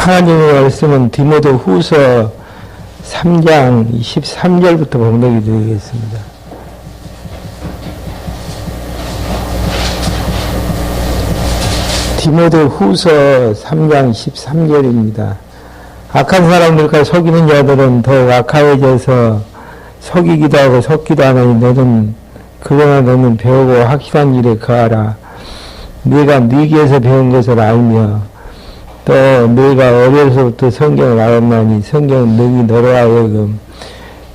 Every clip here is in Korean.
하나님의 말씀은 디모데 후서 3장 23절부터 봉독이 되겠습니다. 디모데 후서 3장 13절입니다. 악한 사람들과 속이는 자들은 더욱 악하여져서 속이기도 하고 속기도 하나니 그러나 너는 배우고 확실한 일에 거하라. 네가 네게서 배운 것을 알며 또 너희가 어려서부터 성경을 알았나니 성경은 능히 너로 하여금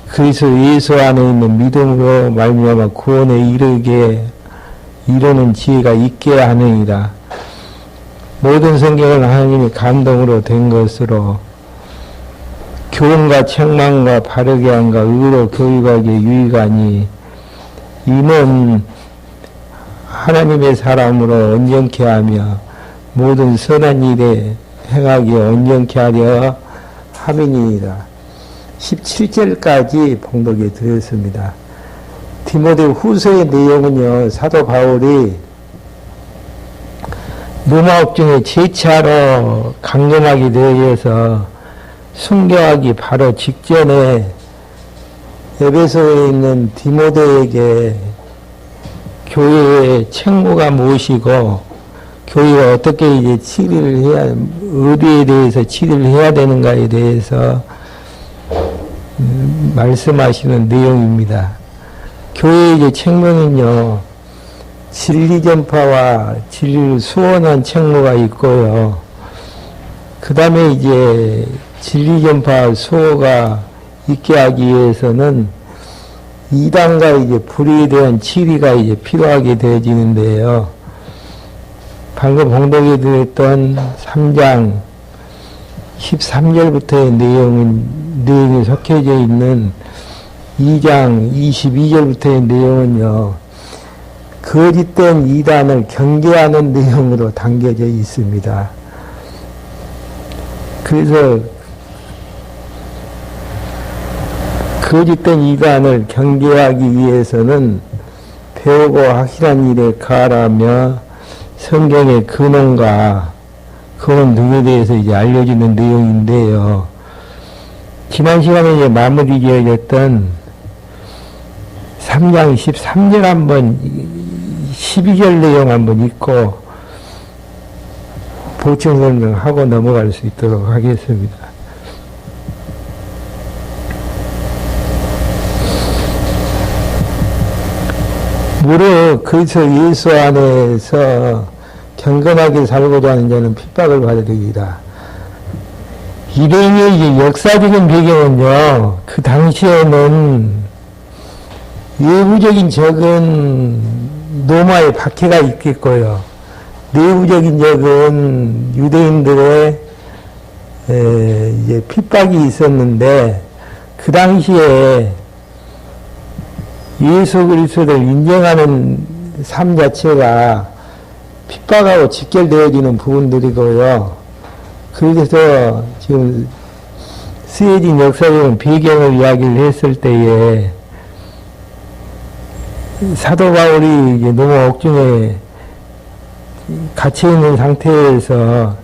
그리스도 예수 안에 있는 믿음으로 말미암아 구원에 이르는 지혜가 있게 하느니라. 모든 성경은 하나님의 감동으로 된 것으로 교훈과 책망과 바르게 함과 의로 교육하기에 유익하니 이는 하나님의 사람으로 온전케 하며 모든 선한 일에 행하기에 온전케 하려 함이니이다. 17절까지 봉독해 드렸습니다. 디모데 후서의 내용은요, 사도 바울이 로마 옥중에 재차로 강건하게 되어서 순교하기 바로 직전에 에베소에 있는 디모데에게 교회의 책무가 무엇이고 교회가 어떻게 이제 치리를 해야, 어디에 대해서 치리를 해야 되는가에 대해서 말씀하시는 내용입니다. 교회의 이제 책무는요, 진리 전파와 진리를 수원한 책무가 있고요. 그 다음에 이제 진리 전파 수호가 있게 하기 위해서는 이단과 이제 불의에 대한 치리가 이제 필요하게 되어지는데요. 방금 봉독해 드렸던 3장 13절부터의 내용이 속해져 있는 2장 22절부터의 내용은요, 거짓된 이단을 경계하는 내용으로 담겨져 있습니다. 그래서 거짓된 이단을 경계하기 위해서는 배우고 확실한 일에 가라며 성경의 근원과 근원 등에 대해서 이제 알려지는 내용인데요. 지난 시간에 이제 마무리 지어졌던 3장 13절 한번 12절 내용 한번 읽고 보충 설명하고 넘어갈 수 있도록 하겠습니다. 무릇 그리스도 예수 안에서 경건하게 살고자 하는 자는 핍박을 받으리라. 이래의 이제 역사적인 배경은요, 그 당시에는 외부적인 적은 로마의 박해가 있겠고요. 내부적인 적은 유대인들의 이제 핍박이 있었는데, 그 당시에 예수 그리스도를 인정하는 삶 자체가 핍박하고 직결되어지는 부분들이고요. 그래서 지금 쓰여진 역사적인 배경을 이야기를 했을 때에 사도 바울이 이제 로마 옥중에 갇혀 있는 상태에서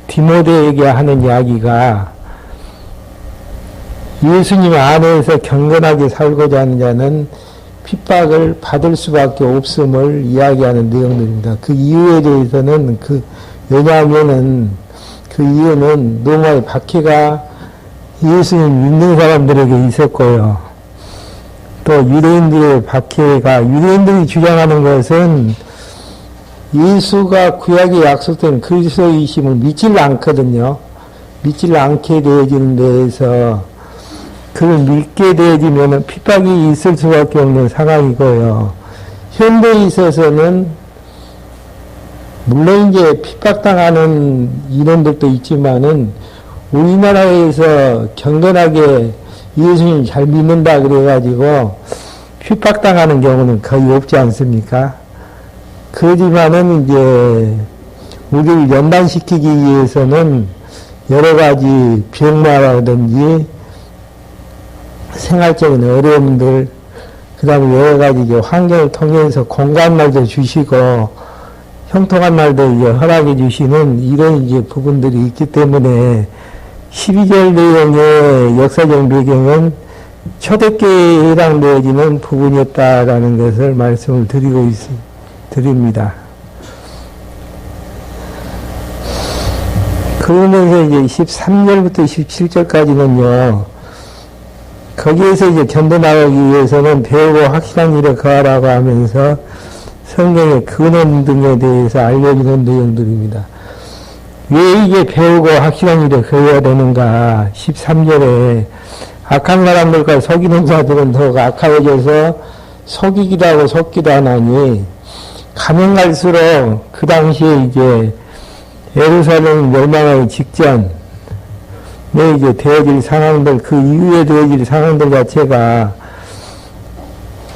디모데에게 하는 이야기가 예수님 안에서 경건하게 살고자 하는 자는 핍박을 받을 수밖에 없음을 이야기하는 내용들입니다. 그 이유에 대해서는 왜냐하면은 그 이유는 로마의 박해가 예수님 믿는 사람들에게 있었고요. 또 유대인들의 박해가, 유대인들이 주장하는 것은 예수가 구약에 약속된 그리스도이심을 믿질 않거든요. 믿질 않게 되어지는 데에서 그걸 믿게 되어지면 핍박이 있을 수밖에 없는 상황이고요. 현대에 있어서는 물론 이제 핍박당하는 인원들도 있지만은 우리나라에서 경건하게 예수님 잘 믿는다 그래가지고 핍박당하는 경우는 거의 없지 않습니까? 그렇지만은 이제 우리를 연단시키기 위해서는 여러 가지 병마라든지 생활적인 어려움들, 그 다음에 여러 가지 이제 환경을 통해서 공간말도 주시고, 형통한 날도 이제 허락해 주시는 이런 이제 부분들이 있기 때문에 12절 내용의 역사적 배경은 초대교회에 해당되어지는 부분이었다라는 것을 말씀을 드립니다. 그러면서 이제 13절부터 17절까지는요, 거기에서 이제 견뎌나가기 위해서는 배우고 확실한 일에 거하라고 하면서 성경의 근원 등에 대해서 알려주는 내용들입니다. 왜 이게 배우고 확실한 일에 거해야 되는가? 13절에 악한 사람들과 속이는 자들은 더욱 악하여져서 속이기도 하고 속기도 하나니, 가면 갈수록 그 당시에 이제 예루살렘 멸망하기 직전 이제 되어질 상황들, 그 이후에 되어질 상황들 자체가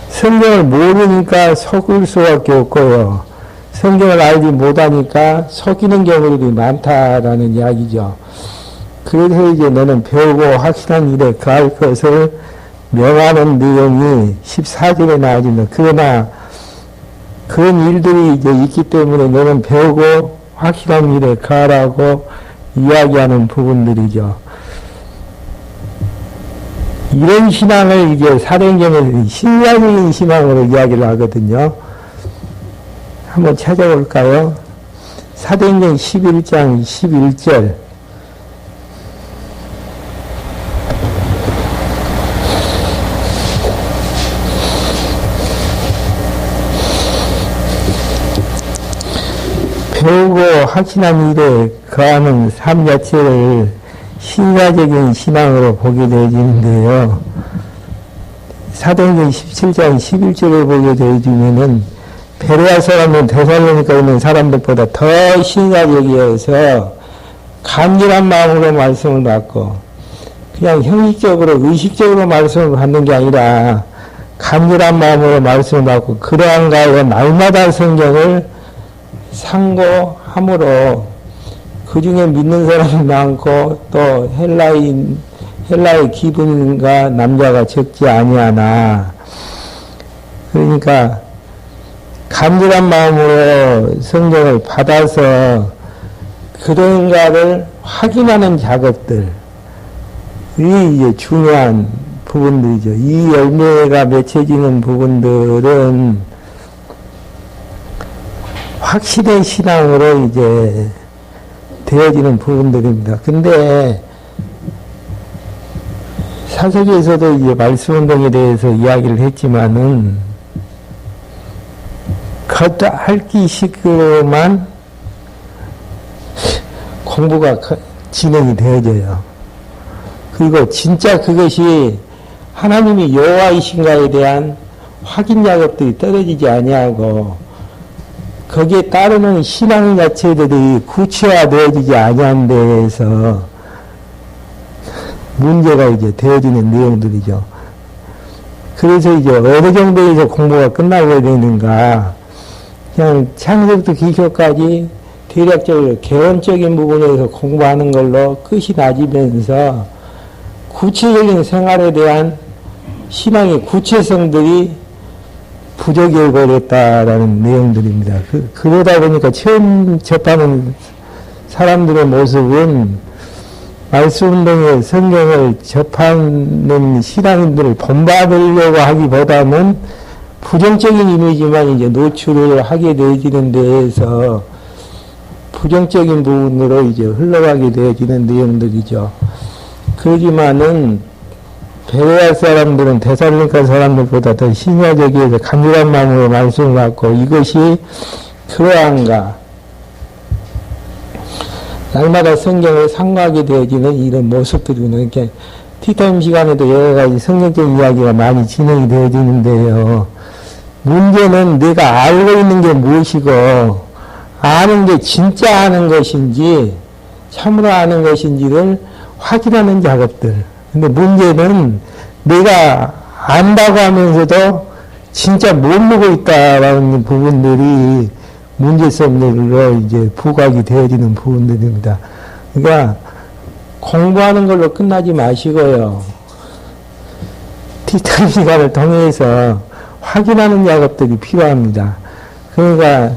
성경을 모르니까 속을 수밖에 없고요. 성경을 알지 못하니까 속이는 경우들이 많다라는 이야기죠. 그래서 이제 너는 배우고 확실한 일에 거할 것을 명하는 내용이 14절에 나와집니다. 그러나 그런 일들이 이제 있기 때문에 너는 배우고 확실한 일에 거하라고 이야기하는 부분들이죠. 이런 신앙을 이제 사도행전에서 신자적인 신앙으로 이야기를 하거든요. 한번 찾아볼까요? 사도행전 11장 11절. 배우고 확신한 일에 거하는 삶 자체를 신자적인 신앙으로 보게 되어지는데요. 사도행전 17장 11절에 보게 되어지면은 베레아 사람은 데살로니가에 있는 사람들보다 더 신자적이어서 간절한 마음으로 말씀을 받고 그냥 형식적으로 의식적으로 말씀을 받는 게 아니라 간절한 마음으로 말씀을 받고 그러한 가에 날마다 성경을 상고함으로 그 중에 믿는 사람이 많고 또 헬라의 기분과 남자가 적지 아니하나. 그러니까 간절한 마음으로 성경을 받아서 그런가를 확인하는 작업들이 이제 중요한 부분들이죠. 이 열매가 맺혀지는 부분들은 확실한 신앙으로 이제 되어지는 부분들입니다. 근데 사석에서도 이제 말씀운동에 대해서 이야기를 했지만은 겉핥기식으로만 공부가 진행이 되어져요. 그리고 진짜 그것이 하나님이 여호와이신가에 대한 확인 작업들이 떨어지지 아니하고 거기에 따르는 신앙 자체들이 구체화되어지지 아니한 데에서 문제가 이제 되어지는 내용들이죠. 그래서 이제 어느 정도에서 공부가 끝나고 되는가, 그냥 창세부터 기초까지 대략적으로 개론적인 부분에서 공부하는 걸로 끝이 나지면서 구체적인 생활에 대한 신앙의 구체성들이 부족해 버렸다라는 내용들입니다. 그러다 보니까 처음 접하는 사람들의 모습은 말씀운동에 성경을 접하는 신앙인들을 본받으려고 하기보다는 부정적인 이미지만 이제 노출을 하게 되어지는 데에서 부정적인 부분으로 이제 흘러가게 되어지는 내용들이죠. 그러지만은 베레아 사람들은 데살로니가 사람들보다 더 신자적이어서 간절한 마음으로 말씀을 받고 이것이 그러한가. 날마다 성경을 상고하게 되어지는 이런 모습들이구나. 이렇게 티타임 시간에도 여러 가지 성경적 이야기가 많이 진행이 되어지는데요. 문제는 내가 알고 있는 게 무엇이고 아는 게 진짜 아는 것인지 참으로 아는 것인지를 확인하는 작업들. 근데 문제는 내가 안다고 하면서도 진짜 모르고 있다라는 부분들이 문제점들로 이제 부각이 되어지는 부분들입니다. 그러니까 공부하는 걸로 끝나지 마시고요. 티타임 시간을 통해서 확인하는 작업들이 필요합니다. 그러니까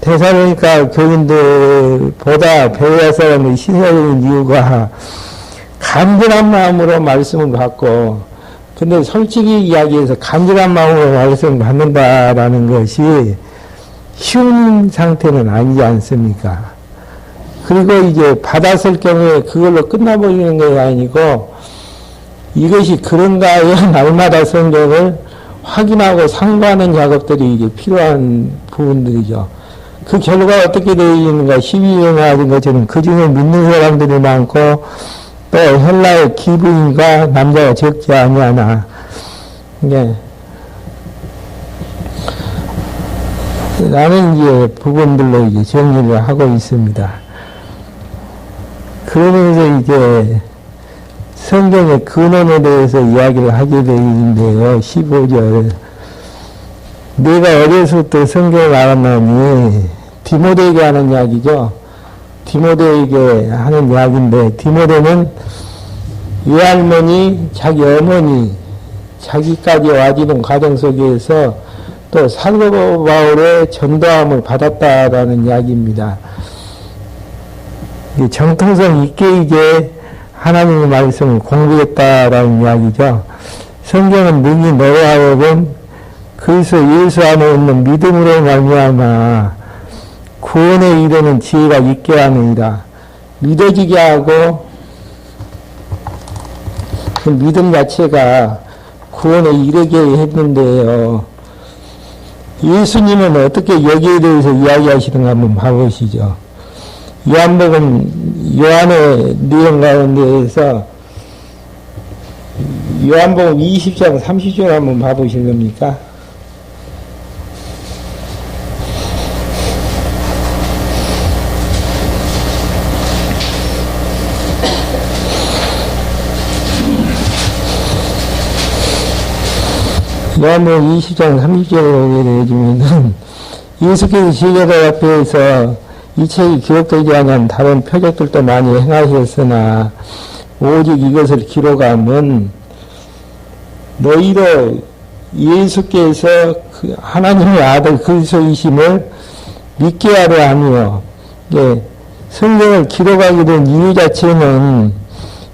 데살로니가 교인들보다 베레아 사람의 신사적인 이유가 간절한 마음으로 말씀을 받고, 근데 솔직히 이야기해서 간절한 마음으로 말씀을 받는다라는 것이 쉬운 상태는 아니지 않습니까? 그리고 이제 받았을 경우에 그걸로 끝나버리는 것이 아니고, 이것이 그런가요? 날마다 성경을 확인하고 상고하는 작업들이 이제 필요한 부분들이죠. 그 결과가 어떻게 되어있는가, 12년에 하는 것처럼 그 중에 믿는 사람들이 많고, 또 헬라의 기부인과 남자가 적지 아니하나. 이게 라는 이제 부분들로 이제 정리를 하고 있습니다. 그러면서 이제 성경의 근원에 대해서 이야기를 하게 되어 있는데요. 15절. 내가 어려서부터 성경을 알았나니, 디모데에게 하는 이야기죠. 디모데에게 하는 이야기인데, 디모데는 외할머니, 자기 어머니, 자기까지 와지는 과정 속에서 또 사도 바울의 전도함을 받았다라는 이야기입니다. 정통성 있게 이제 하나님의 말씀을 공부했다라는 이야기죠. 성경은 능히 너로 하여금 그리스도 예수 안에 있는 믿음으로 말미암아 구원에 이르는 지혜가 있게 하느니라. 믿어지게 하고, 그 믿음 자체가 구원에 이르게 했는데요. 예수님은 어떻게 여기에 대해서 이야기하시는가 한번 봐보시죠. 요한복음, 요한의 내용 가운데에서 요한복음 20장 30절 한번 봐보실 겁니까? 요한복음 20장 30절을 내주면은, 예수께서 제자들 앞에서 이 책이 기록되지 않은 다른 표적들도 많이 행하셨으나 오직 이것을 기록함은 너희로 예수께서 그 하나님의 아들 그리스도이심을 믿게 하려 하며, 예, 성경을 기록하게 된 이유 자체는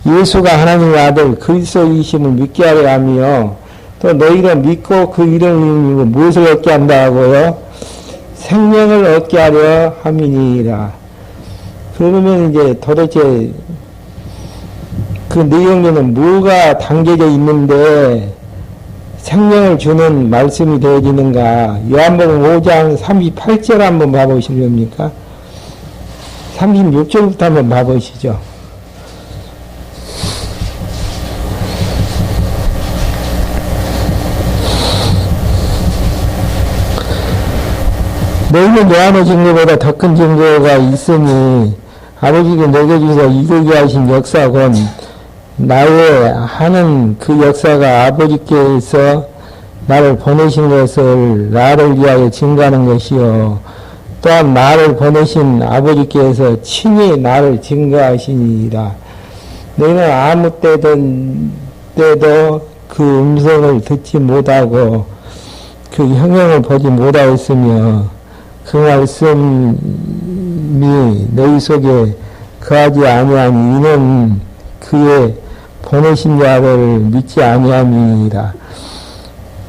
예수가 하나님의 아들 그리스도이심을 믿게 하려 하며, 또 너희가 믿고 그 이름을 무엇을 얻게 한다고요? 생명을 얻게 하려 함이니라. 그러면 이제 도대체 그 내용에는 뭐가 담겨져 있는데 생명을 주는 말씀이 되어지는가? 요한복음 5장 38절 한번 봐보실 겁니까? 36절부터 한번 봐보시죠. 너희는 요한의 증거보다 더 큰 증거가 있으니 아버지께 내게 주셔서 이루게 하신 역사건 나의 하는 그 역사가 아버지께서 나를 보내신 것을 나를 위하여 증거하는 것이요, 또한 나를 보내신 아버지께서 친히 나를 증거하시니라. 너희는 아무 때도 그 음성을 듣지 못하고 그 형형을 보지 못하였으며 그 말씀이 너희 속에 거하지 아니하니 이는 그의 보내신 자를 믿지 아니함이니라.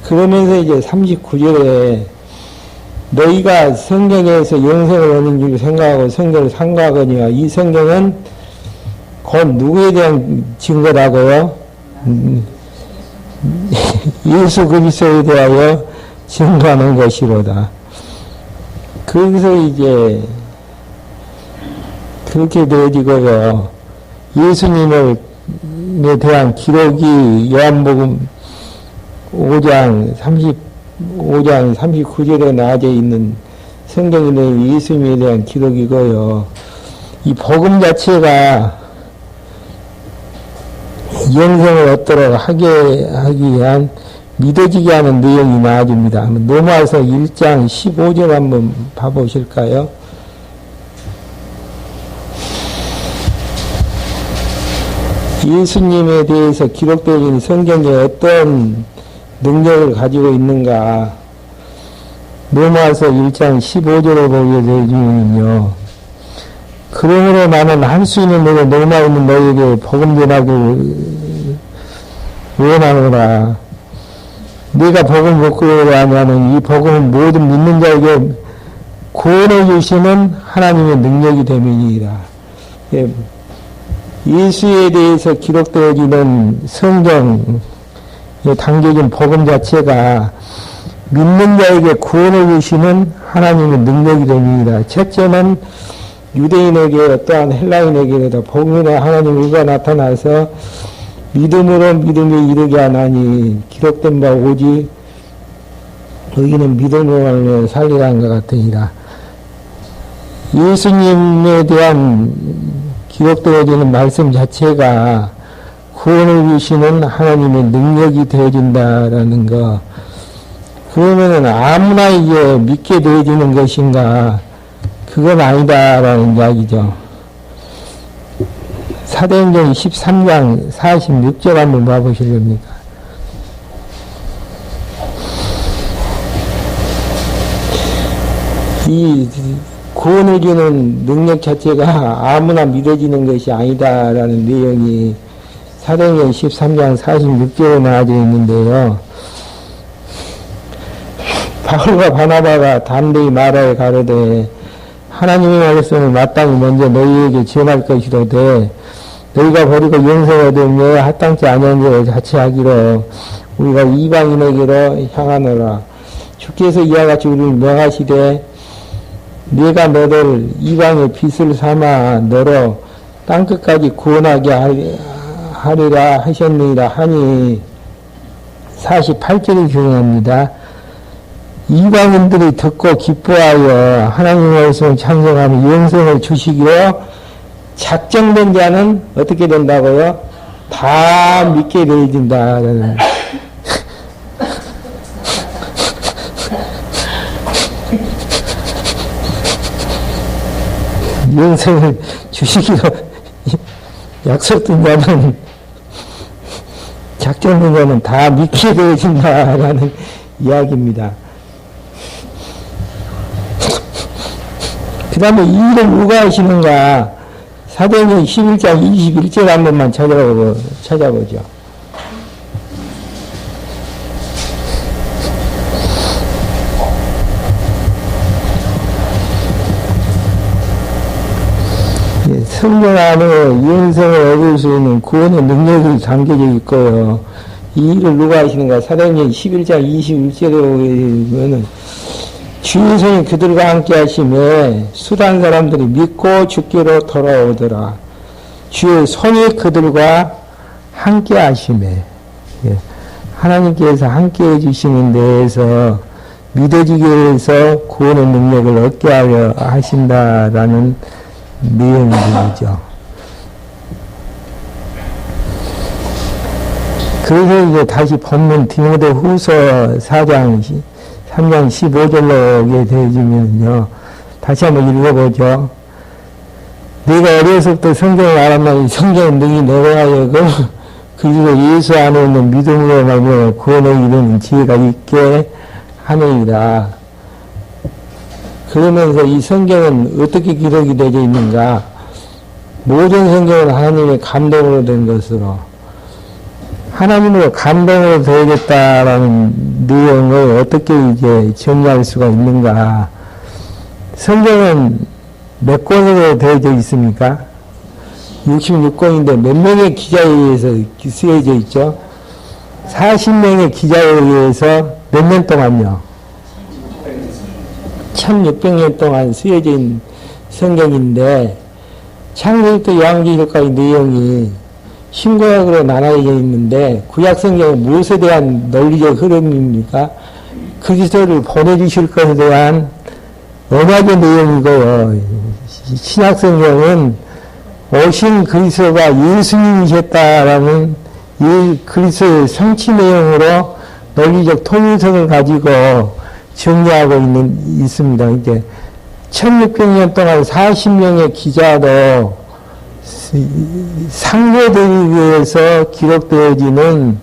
그러면서 이제 39절에 너희가 성경에서 영생을 얻는 줄 생각하고 성경을 상고하거니와 이 성경은 곧 누구에 대한 증거라고요? 예수 그리스도에 대하여 증거하는 것이로다. 그래서 이제 그렇게 되어지고요. 예수님에 대한 기록이 요한복음 5장 39절에 나와져 있는 성경에 대한 예수님에 대한 기록이고요. 이 복음 자체가 영생을 얻도록 하기 위한 믿어지게 하는 내용이 나와집니다. 로마서 1장 15절 한번 봐보실까요? 예수님에 대해서 기록되어 있는 성경에 어떤 능력을 가지고 있는가? 로마서 1장 15절을 보게 되면요. 그러므로 나는 할 수 있는 너를 로마에 있는 너에게 복음 전하고 원하노라. 네가 복음 못 구하냐는 이 복음은 모든 믿는 자에게 구원해 주시는 하나님의 능력이 됨이니라. 예수에 대해서 기록되어지는 성경에 담겨진 복음 자체가 믿는 자에게 구원해 주시는 하나님의 능력이 됨이니라. 첫째는 유대인에게 어떠한 헬라인에게도 복음의 하나님 의가 나타나서 믿음으로 믿음에 이르게 하나니 기록된 바 오직 너희는 믿음으로 살리라는 것 같으니라. 예수님에 대한 기록되어지는 말씀 자체가 구원을 주시는 하나님의 능력이 되어진다라는 거. 그러면은 아무나 이제 믿게 되어지는 것인가? 그건 아니다라는 이야기죠. 사도행전 13장 46절 한번 봐보시렵니까? 이 구원을 주는 능력 자체가 아무나 믿어지는 것이 아니다라는 내용이 사도행전 13장 46절에 나와져 있는데요. 바울과 바나바가 담대히 말하여 가로되 하나님의 말씀을 마땅히 먼저 너희에게 전할 것이로되 너희가 버리고 용서가 되며 합당치 아니한 것을 자체하기로 우리가 이방인에게로 향하노라. 주께서 이와 같이 우리를 명하시되 내가 너를 이방의 빛을 삼아 너로 땅끝까지 구원하게 하리라 하셨느니라 하니 48절이 중요합니다. 이방인들이 듣고 기뻐하여 하나님의 말씀을 찬송하며 영생을 주시기로 작정된 자는 어떻게 된다고요? 다 믿게 되어진다라는. 영생을 주시기로 약속된 자는, 작정된 자는 다 믿게 되어진다라는 이야기입니다. 그 다음에 이 일을 누가 하시는가? 사도행전 11장 21절 한 번만 찾아보죠. 성령 안에 영생을 얻을 수 있는 구원의 능력이 담겨져 있고요. 이 일을 누가 하시는가? 사도행전 11장 21절에 보면은 주의 손이 그들과 함께 하심에 수단 사람들이 믿고 주께로 돌아오더라. 주의 손이 그들과 함께 하심에, 하나님께서 함께 해주시는 데에서 믿어지게 해서 구원의 능력을 얻게 하려 하신다라는 내용이죠. 그래서 이제 다시 본문 디모데 후서 4장 3장 15절로 오게 되어지면요. 다시 한번 읽어보죠. 네가 어려서부터 성경을 알았나니 성경은 능히 너로 하여금 그리고 예수 안에 있는 믿음으로 말미암아 구원에 이르는 지혜가 있게 하느니라. 그러면서 이 성경은 어떻게 기록이 되어 있는가? 모든 성경은 하나님의 감동으로 된 것으로 하나님으로 감동으로 되어야겠다라는 내용을 어떻게 이제 정리할 수가 있는가? 성경은 몇 권으로 되어져 있습니까? 66권인데 몇 명의 기자에 의해서 쓰여져 있죠? 40명의 기자에 의해서 몇 년 동안요? 1600년 동안 쓰여져 있는 성경인데 창세기부터 요한계시록까지 내용이 신구약으로 나눠져 있는데 구약 성경은 무엇에 대한 논리적 흐름입니까? 그리스도를 보내주실 것에 대한 언약의 내용이고요. 신약 성경은 오신 그리스도가 예수님이셨다라는 이 그리스도의 성취 내용으로 논리적 통일성을 가지고 정리하고 있습니다. 이제 1600년 동안 40명의 기자도 상고되기 위해서 기록되어지는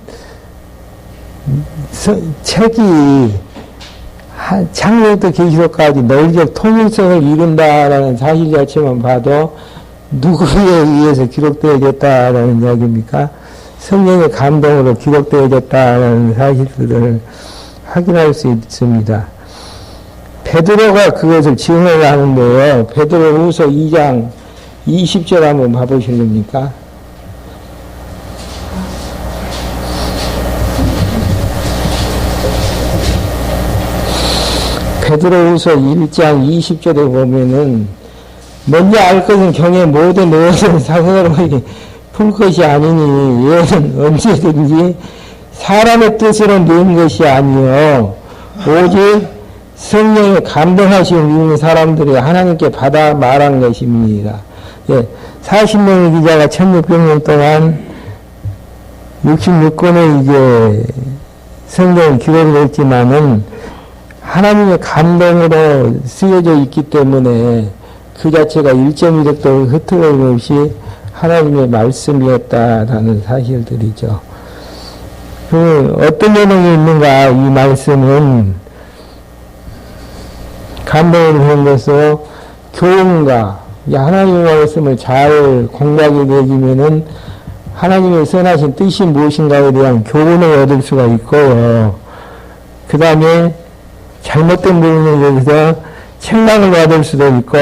책이 창세부터 계시록까지 널적 통일성을 이룬다라는 사실 자체만 봐도 누구에 의해서 기록되어졌다라는 이야기입니까? 성령의 감동으로 기록되어졌다라는 사실들을 확인할 수 있습니다. 베드로가 그것을 증언을 하는데요. 베드로후서 2장 20절 한번 봐보실랍니까? 베드로후서 1장 20절에 보면은 먼저 알 것은 경에 모든 너희는 사사로이 풀 것이 아니니 얘는 언제든지 사람의 뜻으로 넣은 것이 아니요 오직 성령의 감동하시는 믿는 사람들이 하나님께 받아 말한 것입니다. 예, 40명의 기자가 1600년 동안 66권의 이제 성경 기록을 했지만은 하나님의 감동으로 쓰여져 있기 때문에 그 자체가 1.1획도 흐트러짐없이 하나님의 말씀이었다라는 사실들이죠. 어떤 내용이 있는가, 이 말씀은 감동을 한 것으로 교훈과 하나님의 말씀을 잘 공부하게 되지면은 하나님의 선하신 뜻이 무엇인가에 대한 교훈을 얻을 수가 있고요. 그 다음에 잘못된 부분에 대해서 책망을 받을 수도 있고,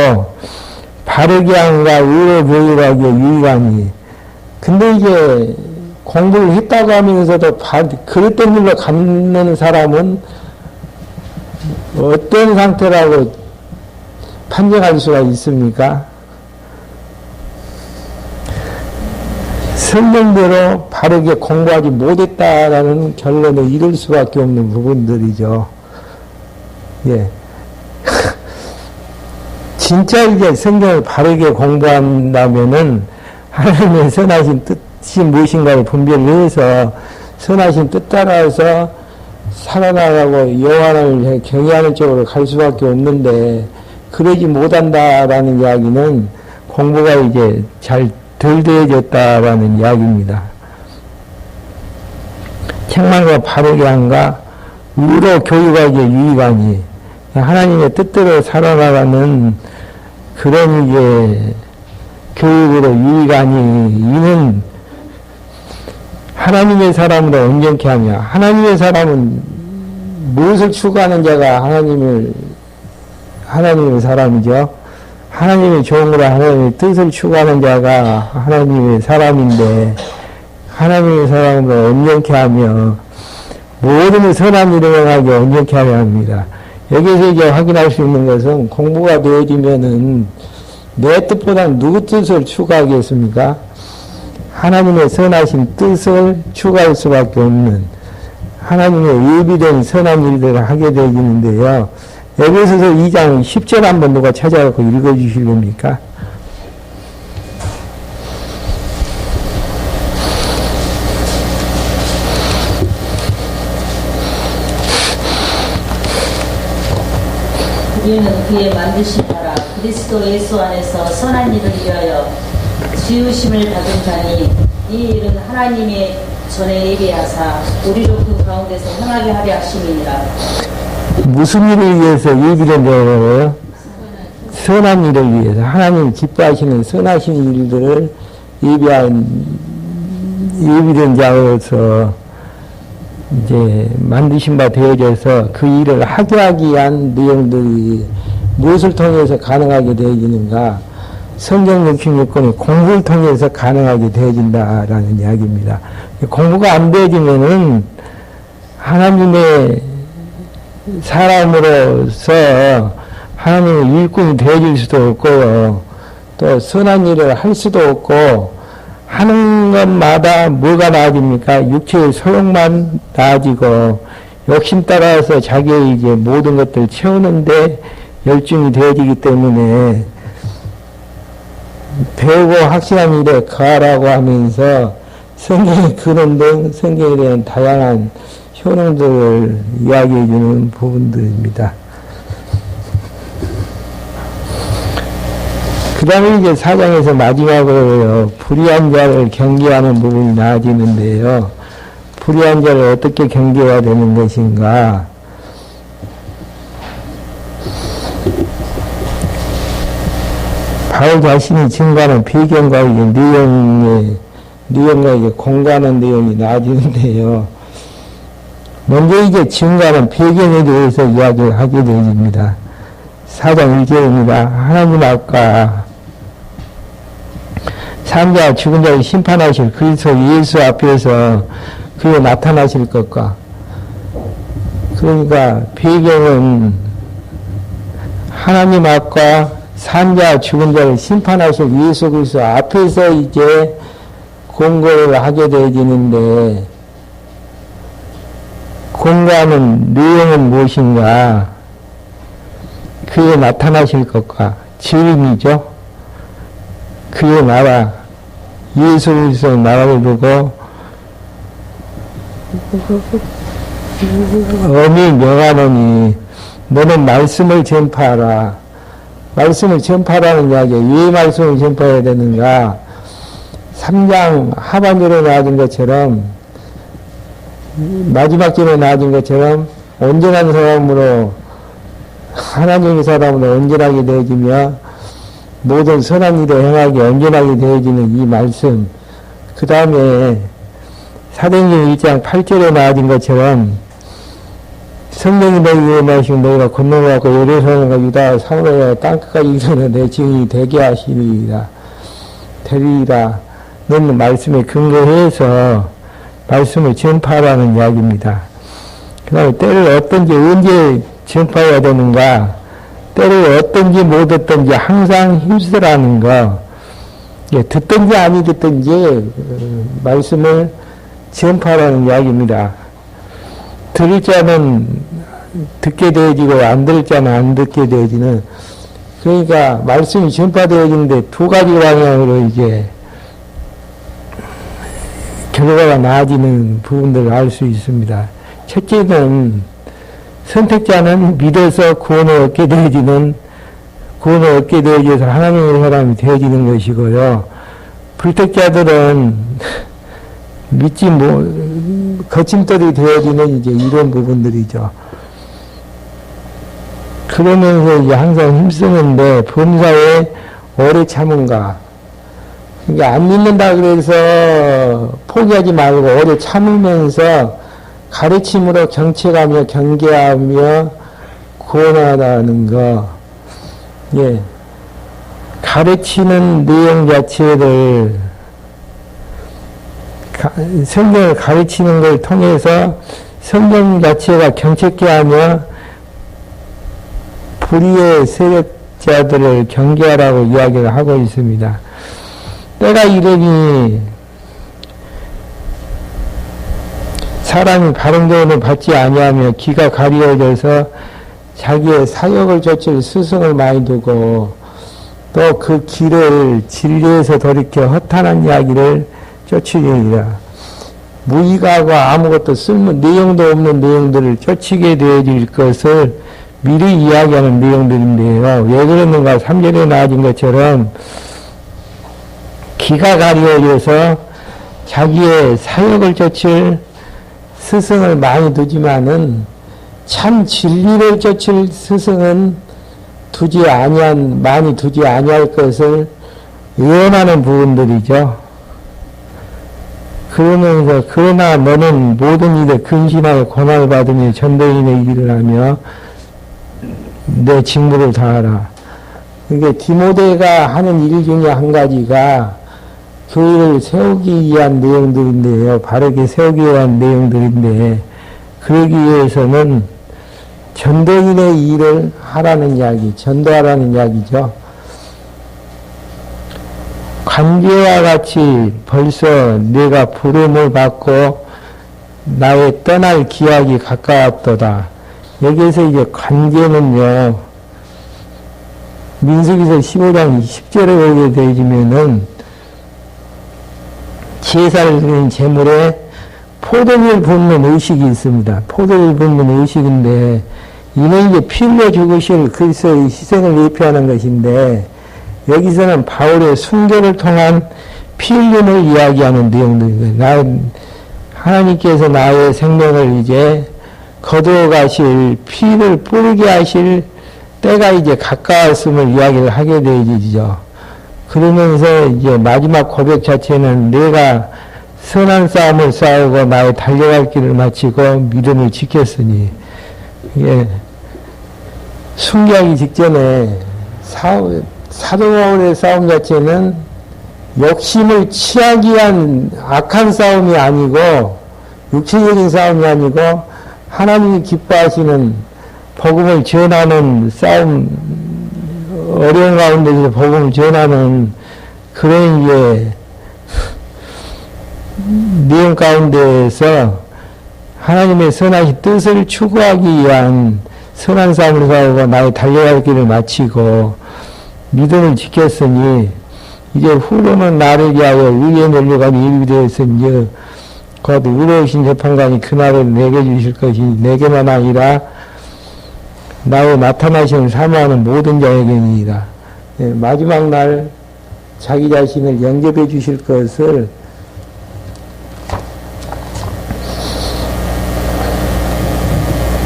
바르게 함과 의로 교육하기에 유익하니. 근데 이제 공부를 했다고 하면서도 그릇된 일로 갖는 사람은 어떤 상태라고 판정할 수가 있습니까? 성경대로 바르게 공부하지 못했다라는 결론을 이룰 수밖에 없는 부분들이죠. 예. 진짜 이제 성경을 바르게 공부한다면은 하나님의 선하신 뜻이 무엇인가를 분별해서 선하신 뜻 따라서 살아나가고 여호와를 경외하는 쪽으로 갈 수밖에 없는데 그러지 못한다라는 이야기는 공부가 이제 잘 덜 되어졌다라는 이야기입니다. 책망과 바르게 함과 의로 교육하기에 유익하니 하나님의 뜻대로 살아나가는 그런 이제 교육으로 유익하니 이는 하나님의 사람으로 온전케 하며 하나님의 사람은 무엇을 추구하는 자가 하나님의 사람이죠. 하나님의 종으로 하나님의 뜻을 추구하는 자가 하나님의 사람인데 하나님의 사람으로 온전케 하며 모든 선한 일을 행하게 온전케 하려 합니다. 여기서 이제 확인할 수 있는 것은 공부가 되어지면은 내 뜻보다는 누구 뜻을 추구하겠습니까? 하나님의 선하신 뜻을 추구할 수밖에 없는 하나님의 예비된 선한 일들을 하게 되어지는데요. 에베소서 2장 10절 한번 누가 찾아갖고 읽어주실랍니까? 우리는 그의 만드신 바라 그리스도 예수 안에서 선한 일을 위하여 지으심을 받은 자니 이 일은 하나님의 전에 예비하사 우리로 그 가운데서 행하게 하려 하심이니라. 무슨 일을 위해서 예비된 자예요? 선한 일을 위해서 하나님 기뻐하시는 선하신 일들을 예비된 자로서 이제 만드신 바 되어져서 그 일을 하게 하기 위한 내용들이 무엇을 통해서 가능하게 되어지는가? 성경 66권의 공부를 통해서 가능하게 되어진다라는 이야기입니다. 공부가 안 되어지면은 하나님의 사람으로서 하나님의 일꾼이 되어질 수도 없고요. 또 선한 일을 할 수도 없고 하는 것마다 뭐가 나아집니까? 육체의 소욕만 나아지고 욕심 따라서 자기의 이제 모든 것들을 채우는데 열중이 되어지기 때문에 배우고 확실한 일에 거하라고 하면서 성경의 근원 등 성경에 대한 다양한 효능들을 이야기해 주는 부분들입니다. 그 다음에 이제 4장에서 마지막으로 불의한 자를 경계하는 부분이 나아지는데요. 불의한 자를 어떻게 경계해야 되는 것인가? 바울 자신이 증거하는 배경과 이게 내용과 이게 공부하는 내용이 나뉘는데요. 먼저 이제 증거하는 배경에 대해서 이야기를 하게 되어집니다. 4장 1절입니다. 하나님 앞과 산자와 죽은 자를 심판하실 그리스도 예수 앞에서 그에 나타나실 것과, 그러니까 배경은 하나님 앞과 산자와 죽은 자를 심판하실 예수 그리스도 앞에서 이제 공고를 하게 되어지는데, 공고하는 내용은 무엇인가? 그에 나타나실 것과 증인이죠. 그의 나라, 예수 그리스도 나라를 두고 엄히 명하노니 너는 말씀을 전파하라. 말씀을 전파하라는 이야기에 왜 말씀을 전파해야 되는가? 3장 하반절에 나와진 것처럼, 마지막 절에 나와진 것처럼 온전한 사람으로, 하나님의 사람으로 온전하게 되어지며 모든 선한 일을 행하게 온전하게 되어지는 이 말씀, 그 다음에 사도행전 1장 8절에 나와진 것처럼 성령이 너희에게 마시고 너희가 건너가고 예루살렘과 유다 사마리아 땅끝까지 이르러 내 증인이 되게 하시리라. 되리라. 너는 말씀에 근거해서 말씀을 전파하라는 이야기입니다. 그 다음에 때를 어떤지 언제 전파해야 되는가, 때를 어떤지 못 듣든지 항상 힘쓰라는 거, 예, 듣든지 아니 듣든지 말씀을 전파하라는 이야기입니다. 들을 자는 듣게 되어지고 안 들을 자는 안 듣게 되어지는, 그러니까 말씀이 전파되어지는데 두 가지 방향으로 이제 결과가 나아지는 부분들을 알 수 있습니다. 첫째는 선택자는 믿어서 구원을 얻게 되어지는, 구원을 얻게 되어져서 하나님의 사람이 되어지는 것이고요. 불택자들은 믿지 거침돌이 되어지는 이제 이런 부분들이죠. 그러면서 이제 항상 힘쓰는데 범사에 오래 참은가. 그러니까 안 믿는다 그래서 포기하지 말고 오래 참으면서 가르침으로 경책하며 경계하며 구원하다는 거. 예. 가르치는 내용 자체를, 성경을 가르치는 걸 통해서 성경 자체가 경책케 하며 불의의 세력자들을 경계하라고 이야기를 하고 있습니다. 때가 이르니 사람이 바른 교훈을 받지 아니하며 귀가 가리워져서 자기의 사역을 좇을 스승을 많이 두고 또 그 길을 진리에서 돌이켜 허탄한 이야기를 쫓으리라. 무의가하고 아무것도 내용도 없는 내용들을 쫓게 되어질 것을 미리 이야기하는 내용들인데요. 왜 그러는가? 3절에 나와진 것처럼 귀가 가리워져서 자기의 사역을 좇을 스승을 많이 두지만은 참 진리를 좇을 스승은 많이 두지 아니할 것을 예언하는 부분들이죠. 그러면서 그러나 너는 모든 일에 근신하여 고난을 받으며 전도인의 일을 하며 내 직무를 다하라. 이게 디모데가 하는 일 중에 한 가지가 교회를 세우기 위한 내용들인데요. 바르게 세우기 위한 내용들인데, 그러기 위해서는 전도인의 일을 하라는 이야기, 전도하라는 이야기죠. 관계와 같이 벌써 내가 부름을 받고 나의 떠날 기약이 가까웠도다. 여기에서 이제 관계는요, 민수기서 15장 10절에 보게 되어지면은 제사를 드린 제물에 포도를 붓는 의식이 있습니다. 포도를 붓는 의식인데, 이는 이제 피 흘려 죽으실 그리스도의 희생을 예표하는 것인데, 여기서는 바울의 순교를 통한 피 흘림을 이야기하는 내용들입니다. 하나님께서 나의 생명을 이제 거두어 가실, 피를 뿌리게 하실 때가 이제 가까웠음을 이야기를 하게 되어지죠. 그러면서 이제 마지막 고백 자체는 내가 선한 싸움을 싸우고 나의 달려갈 길을 마치고 믿음을 지켰으니, 예, 순교하기 직전에 사도 바울의 싸움 자체는 욕심을 취하기 위한 악한 싸움이 아니고 육체적인 싸움이 아니고 하나님이 기뻐하시는 복음을 전하는 싸움, 어려운 가운데서 복음을 전하는 그런 이제 내용 가운데에서 하나님의 선하신 뜻을 추구하기 위한 선한 싸움을 싸우고 나의 달려갈 길을 마치고 믿음을 지켰으니 이제 후로는 나를 위하여 의의 면류관이 일비되었으니 곧 의로우신 재판관이 그날을 내게 주실 것이 내게만 아니라 나의 나타나시는 사모하는 모든 자에게니이다. 예, 마지막 날 자기 자신을 영접해 주실 것을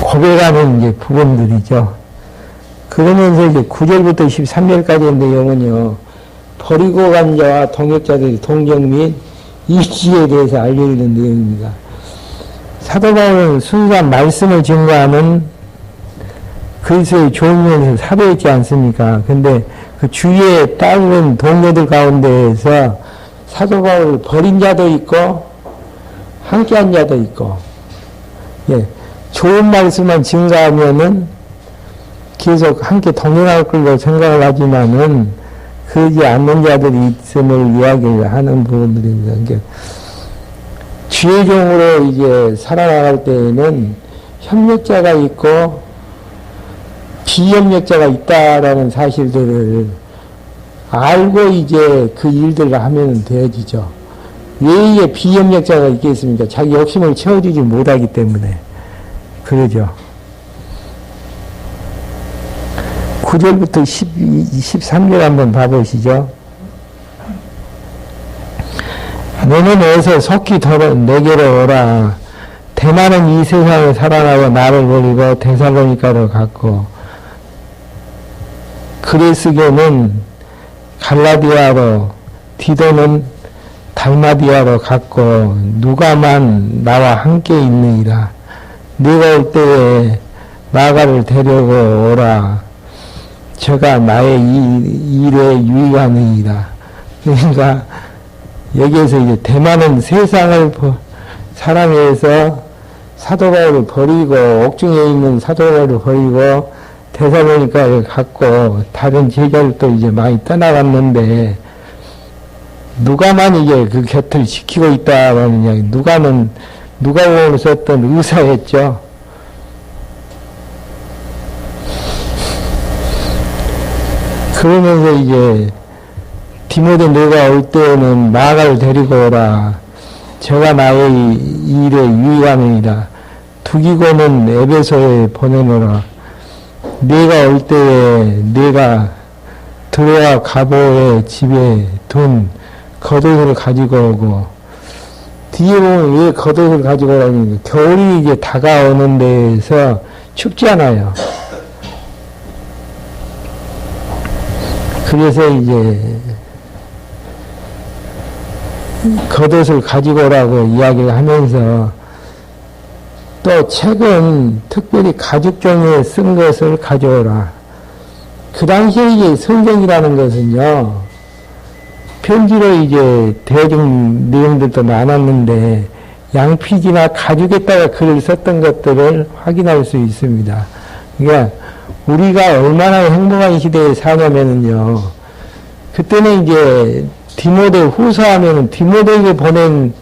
고백하는 이제 부분들이죠. 그러면서 이제 9절부터 13절까지의 내용은요, 버리고 간 자와 동역자들의 동정 및 이치에 대해서 알려주는 내용입니다. 사도 바울은 순수한 말씀을 증거하는 그리스도의 종이면서 사도였지 않습니까? 근데 그 주위에 따르는 동료들 가운데에서 사도 바울을 버린 자도 있고 함께한 자도 있고, 예, 좋은 말씀만 증거하면은 계속 함께 동행할 걸로 생각을 하지만은 그러지 않는 자들이 있음을 이야기를 하는 부분들입니다. 그러니까 주의 종으로 이제 살아나갈 때에는 협력자가 있고 비협력자가 있다라는 사실들을 알고 이제 그 일들을 하면 되어지죠. 왜 이게 비협력자가 있겠습니까? 자기 욕심을 채워주지 못하기 때문에. 그러죠. 9절부터 13절 한번 봐보시죠. 너는 어서 속히 내게로 오라. 대만은 이 세상을 살아나고 나를 버리고 데살로니가로 갔고, 그레스게는 갈라디아로, 디도는 달마디아로 갔고, 누가만 나와 함께 있느니라. 네가 올 때에 나가를 데려고 오라. 저가 나의 일에 유익하느니라. 그러니까 여기에서 이제 대만은 세상을 사랑해서 사도 바울을 버리고 옥중에 있는 사도 바울을 버리고 데살로니가를 갔고 다른 제자를 또 이제 많이 떠나갔는데 누가만 이제 그 곁을 지키고 있다라는 이야기. 누가복음을 썼던 의사였죠. 그러면서 이제 디모데 내가 올 때에는 나아가를 데리고 오라. 저가 나의 일에 유익하느니라. 두기고는 에베소에 보내노라. 내가 올 때에 내가 드로아 가보의 집에 둔 겉옷을 가지고 오고, 뒤에 보면 왜 겉옷을 가지고 오라니까 겨울이 이제 다가오는 데에서 춥잖아요. 그래서 이제 겉옷을 가지고 오라고 이야기를 하면서 또 책은 특별히 가죽 종이에 쓴 것을 가져오라. 그 당시에 이제 성경이라는 것은요, 편지로 이제 대중 내용들도 많았는데 양피지나 가죽에다가 글을 썼던 것들을 확인할 수 있습니다. 그러니까 우리가 얼마나 행복한 시대에 사냐면은요, 그때는 이제 디모데 후서하면은 디모데에게 보낸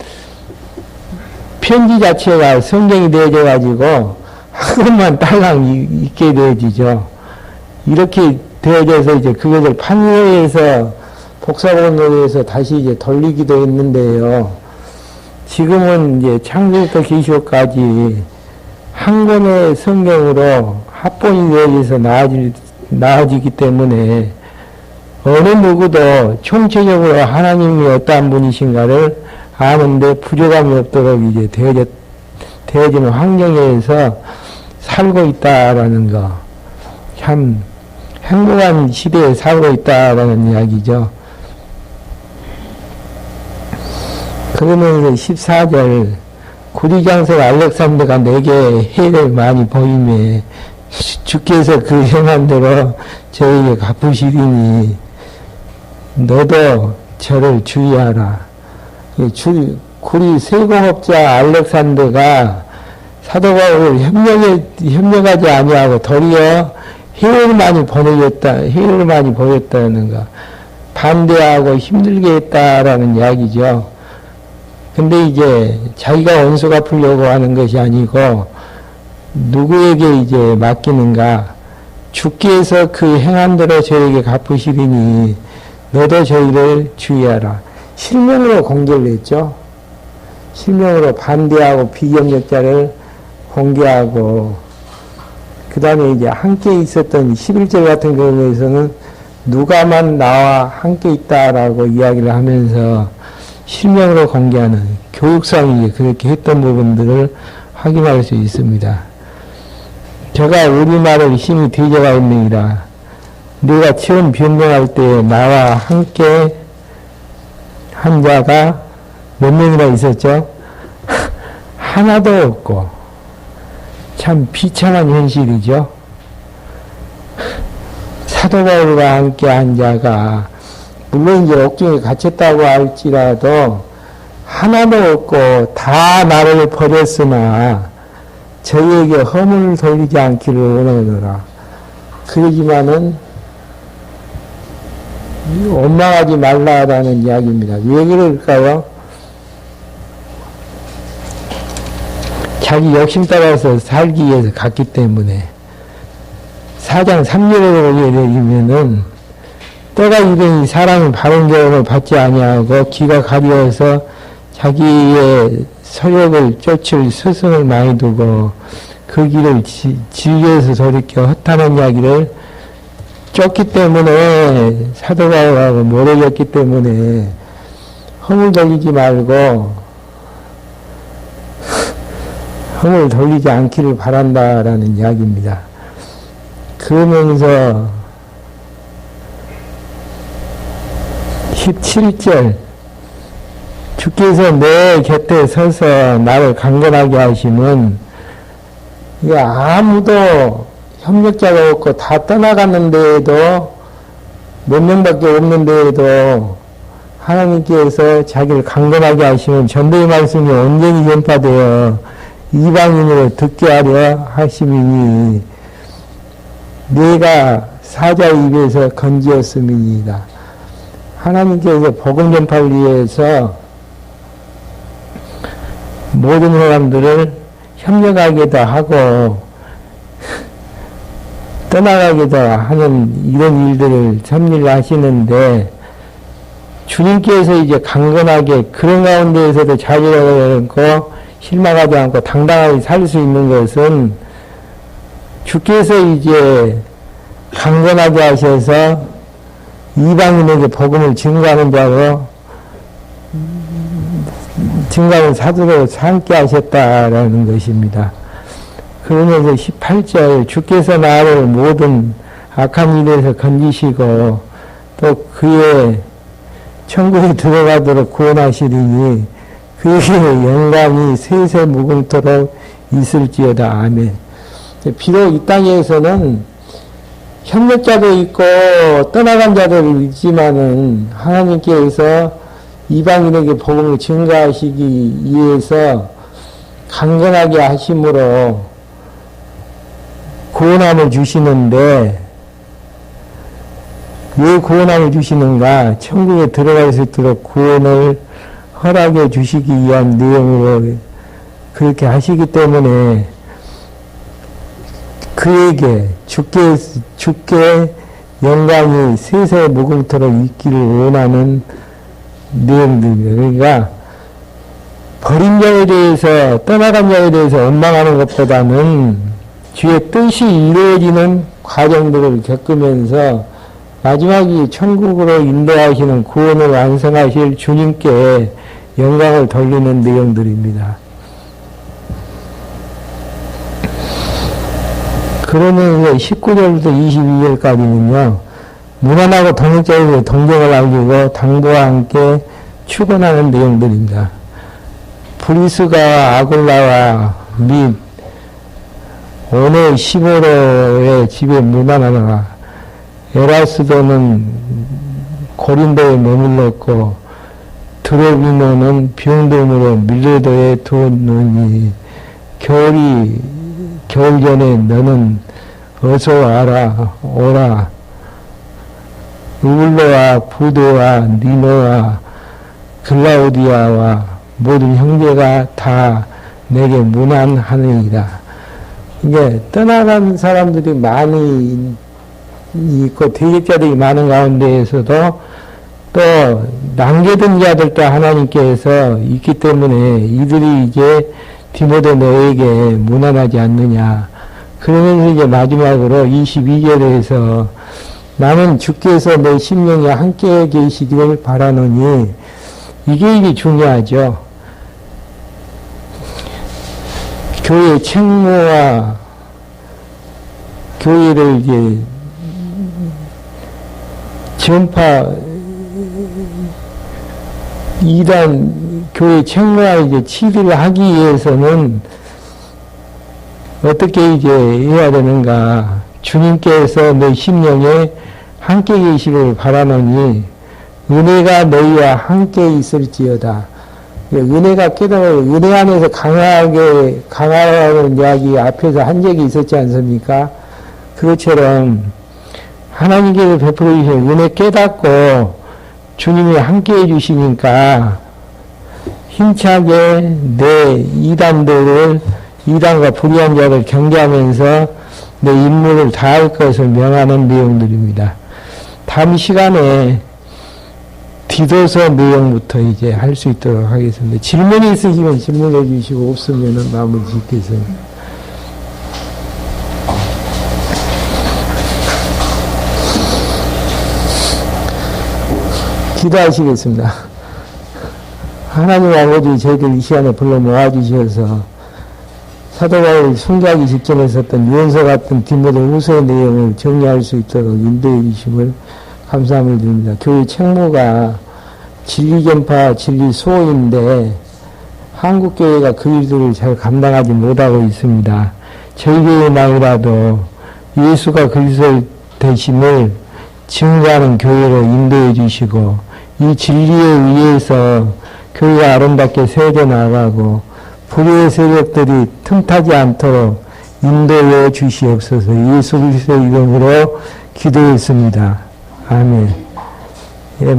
편지 자체가 성경이 되어져 가지고 한 권만 딸랑 있게 되어지죠. 이렇게 되어져서 이제 그것을 판서해서 복사본으로 다시 이제 돌리기도 했는데요. 지금은 이제 창세부터 계시록까지 한 권의 성경으로 합본이 되어져서 나아지기 때문에 어느 누구도 총체적으로 하나님이 어떠한 분이신가를 아는데 부족함이 없도록 이제 되어지는 환경에서 살고 있다라는 거. 참 행복한 시대에 살고 있다라는 이야기죠. 그러면서 14절 구리장성 알렉산더가 내게 해를 많이 보이매 주께서 그 행한 대로 저에게 갚으시리니 너도 저를 주의하라. 구리 세공업자 알렉산더가 사도 바울을 협력하지 아니하고 도리어 해를 많이 보였다는가. 반대하고 힘들게 했다라는 이야기죠. 근데 이제 자기가 원수 갚으려고 하는 것이 아니고 누구에게 이제 맡기는가. 주께서 그 행한 대로 저에게 갚으시리니 너도 저희를 주의하라. 실명으로 공개를 했죠. 실명으로 반대하고 비경력자를 공개하고, 그 다음에 이제 함께 있었던 11절 같은 경우에서는 누가만 나와 함께 있다라고 이야기를 하면서 실명으로 공개하는 교육상이 그렇게 했던 부분들을 확인할 수 있습니다. 제가 우리말을 심히 대적하였느니라. 내가 처음 변명할 때 나와 함께 한 자가 몇 명이나 있었죠? 하나도 없고, 참 비참한 현실이죠. 사도 바울과 함께 한 자가, 물론 이제 옥중에 갇혔다고 할지라도, 하나도 없고, 다 나를 버렸으나, 저희에게 허물을 돌리지 않기를 원하노라. 그러지만은, 원망하지 말라라는 이야기입니다. 왜 그럴까요? 자기 욕심 따라서 살기 위해서 갔기 때문에. 4장 3절에 보게 되면은 때가 이르니 사람이 바른 교훈을 받지 아니하고 귀가 가려워서 자기의 서력을 쫓을 스승을 많이 두고 그 길을 즐겨서 돌이켜 헛하는 이야기를 쫓기 때문에 사도 바울하고 모래졌기 때문에 허물 돌리지 말고 허물 돌리지 않기를 바란다라는 이야기입니다. 그러면서 17절 주께서 내 곁에 서서 나를 강건하게 하심은 아무도 협력자가 없고 다 떠나갔는데도 몇 명밖에 없는데도 하나님께서 자기를 강건하게 하시면 전도의 말씀이 온전히 전파되어 이방인으로 듣게 하려 하심이니 내가 사자 입에서 건지었음이니이다. 하나님께서 복음 전파를 위해서 모든 사람들을 협력하기도 하고 떠나가기도 하는 이런 일들을 섭리를 하시는데 주님께서 이제 강건하게 그런 가운데에서도 자유하지 않고 실망하지 않고 당당하게 살 수 있는 것은 주께서 이제 강건하게 하셔서 이방인에게 복음을 증거하는 자로 증거하는 사도로 삼게 하셨다라는 것입니다. 그러면서 18절 주께서 나를 모든 악한 일에서 건지시고 또 그의 천국에 들어가도록 구원하시리니 그의 영광이 세세 무궁토록 있을지어다. 아멘. 비록 이 땅에서는 협력자도 있고 떠나간 자도 있지만은 하나님께서 이방인에게 복음을 증거하시기 위해서 강건하게 하심으로 구원함을 주시는데 왜 구원함을 주시는가? 천국에 들어갈 수 있도록 구원을 허락해 주시기 위한 내용으로 그렇게 하시기 때문에 그에게 주께 영광이 세세 무궁토록 있기를 원하는 내용들입니다. 그러니까 버린 자에 대해서 떠나간 자에 대해서 원망하는 것보다는 주의 뜻이 이루어지는 과정들을 겪으면서 마지막에 천국으로 인도하시는 구원을 완성하실 주님께 영광을 돌리는 내용들입니다. 그러면서 19절부터 22절까지는요, 무난하고 동역자에게 동정을 남기고 당부와 함께 축원하는 내용들입니다. 브리스가 아굴라와 및 오늘 15로의 집에 무난하나 에라스도는 고린도에 머물렀고 드로비노는 병동으로 밀레도에 두었느니 겨울 전에 너는 어서 와라 오라. 우블로와 부도와 니노와 글라우디아와 모든 형제가 다 내게 문안하느니라. 이게 떠나간 사람들이 많이 있고 대적자들이 많은 가운데에서도 또 남겨둔 자들도 하나님께서 있기 때문에 이들이 이제 디모데 너에게 문안하지 않느냐. 그러면서 이제 마지막으로 22절에서 나는 주께서 내 심령에 함께 계시기를 바라노니 이게 중요하죠. 교회 책무와 교회를 이제 전파 이단 교회 책무와 이제 치료를 하기 위해서는 어떻게 이제 해야 되는가? 주님께서 내 심령에 함께 계시길 바라노니 은혜가 너희와 함께 있을지어다. 은혜가 깨달아요. 은혜 안에서 강하라는 이야기 앞에서 한 적이 있었지 않습니까? 그것처럼 하나님께서 베풀어 주신 은혜 깨닫고 주님이 함께 해주시니까 힘차게 내 이단과 불의한 자를 경계하면서 내 임무를 다할 것을 명하는 내용들입니다. 다음 시간에 디도서 내용부터 이제 할 수 있도록 하겠습니다. 질문이 있으시면 질문해 주시고 없으면 마무리 짓겠습니다. 기도하시겠습니다. 하나님 아버지 저희들 이 시간에 불러 모아주셔서 사도 바울이 순교하기 직전에 썼던 유언서 같은 디모데 후서의 내용을 정리할 수 있도록 인도해 주심을 감사함을 드립니다. 교회 책무가 진리 전파, 진리 수호인데 한국교회가 그 일들을 잘 감당하지 못하고 있습니다. 저희 교회만이라도 예수가 그리스도 되심을 증거하는 교회로 인도해 주시고 이 진리에 의해서 교회가 아름답게 세워져 나가고 불의의 세력들이 틈타지 않도록 인도해 주시옵소서. 예수 그리스도의 이름으로 기도했습니다. 아멘. 예.